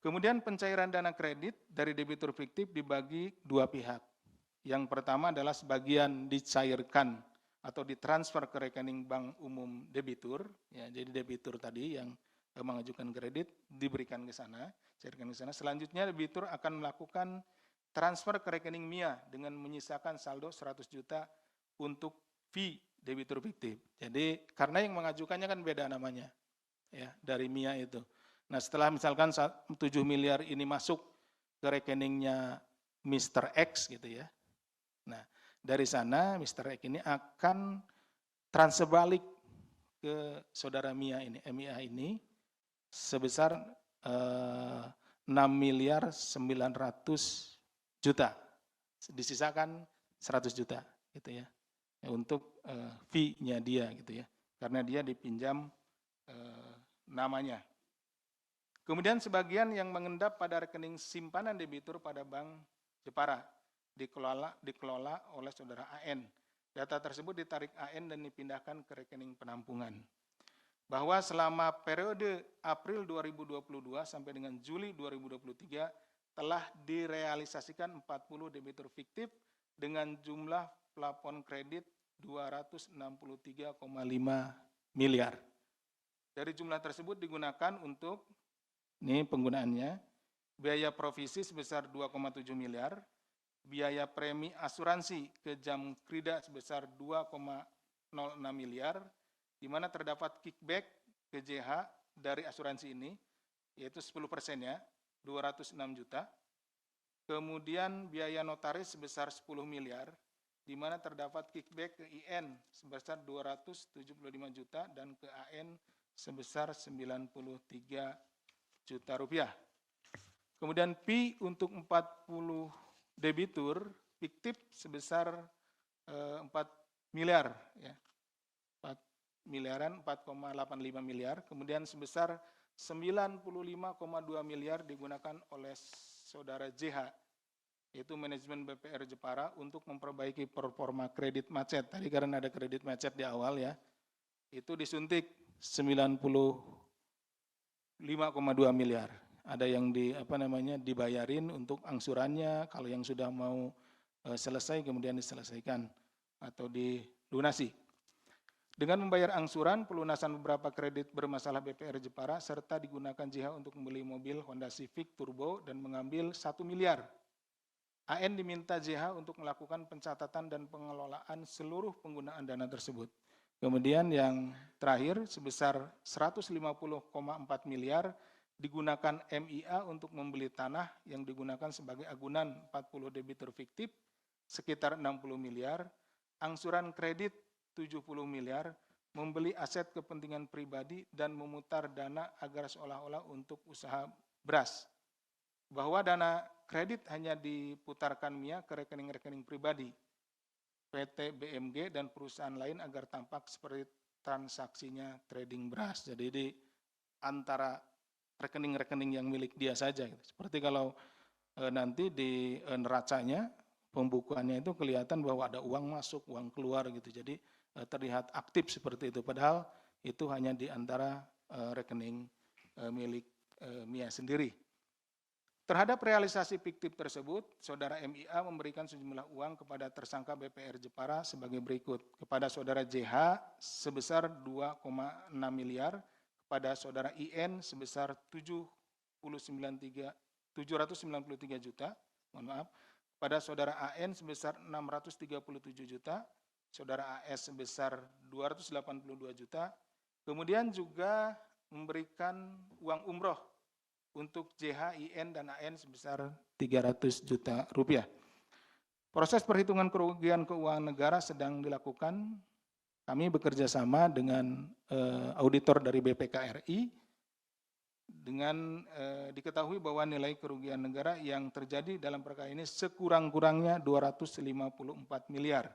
Kemudian pencairan dana kredit dari debitur fiktif dibagi dua pihak. Yang pertama adalah sebagian dicairkan atau ditransfer ke rekening bank umum debitur. Ya, jadi debitur tadi yang mengajukan kredit diberikan ke sana, cairkan ke sana. Selanjutnya debitur akan melakukan transfer ke rekening MIA dengan menyisakan saldo 100 juta untuk fee debitur fiktif. Jadi karena yang mengajukannya kan beda namanya, ya dari MIA itu. Nah setelah misalkan 7 miliar ini masuk ke rekeningnya Mr. X gitu ya. Nah dari sana Mr. X ini akan transfer balik ke saudara MIA ini sebesar 6 miliar 900 juta. Disisakan 100 juta gitu ya. Untuk fee-nya dia gitu ya. Karena dia dipinjam namanya. Kemudian sebagian yang mengendap pada rekening simpanan debitur pada Bank Jepara dikelola oleh saudara AN. Data tersebut ditarik AN dan dipindahkan ke rekening penampungan. Bahwa selama periode April 2022 sampai dengan Juli 2023 telah direalisasikan 40 debitur fiktif dengan jumlah plafon kredit 263,5 miliar. Dari jumlah tersebut digunakan untuk, ini penggunaannya, biaya provisi sebesar 2,7 miliar, biaya premi asuransi ke jam krida sebesar 2,06 miliar, di mana terdapat kickback ke JH dari asuransi ini, yaitu 10% ya, 206 juta. Kemudian biaya notaris sebesar 10 miliar, di mana terdapat kickback ke IN sebesar 275 juta dan ke AN sebesar 93 juta rupiah. Kemudian fee untuk 40 debitur fiktif sebesar 4 miliar ya. 4 miliaran 4,85 miliar, kemudian sebesar 95,2 miliar digunakan oleh saudara JH, yaitu manajemen BPR Jepara untuk memperbaiki performa kredit macet. Tadi karena ada kredit macet di awal ya, itu disuntik 95,2 miliar. Ada yang dibayarin untuk angsurannya, kalau yang sudah mau selesai kemudian diselesaikan atau dilunasi. Dengan membayar angsuran, pelunasan beberapa kredit bermasalah BPR Jepara, serta digunakan JH untuk membeli mobil Honda Civic Turbo dan mengambil 1 miliar. AN diminta JH untuk melakukan pencatatan dan pengelolaan seluruh penggunaan dana tersebut. Kemudian yang terakhir sebesar 150,4 miliar digunakan MIA untuk membeli tanah yang digunakan sebagai agunan 40 debitur fiktif sekitar 60 miliar, angsuran kredit 70 miliar, membeli aset kepentingan pribadi dan memutar dana agar seolah-olah untuk usaha beras. Bahwa dana kredit hanya diputarkan MIA ke rekening-rekening pribadi, PT BMG dan perusahaan lain agar tampak seperti transaksinya trading beras. Jadi di antara rekening-rekening yang milik dia saja. Seperti kalau nanti di neracanya, pembukuannya itu kelihatan bahwa ada uang masuk, uang keluar gitu. Jadi terlihat aktif seperti itu. Padahal itu hanya di antara rekening milik MIA sendiri. Terhadap realisasi fiktif tersebut, saudara MIA memberikan sejumlah uang kepada tersangka BPR Jepara sebagai berikut. Kepada saudara JH sebesar 2,6 miliar, kepada saudara IN sebesar 793 juta, mohon maaf, pada saudara AN sebesar 637 juta, saudara AS sebesar 282 juta, kemudian juga memberikan uang umroh untuk JH, IN, dan AN sebesar 300 juta rupiah. Proses perhitungan kerugian keuangan negara sedang dilakukan. Kami bekerja sama dengan auditor dari BPKRI dengan diketahui bahwa nilai kerugian negara yang terjadi dalam perkara ini sekurang-kurangnya 254 miliar.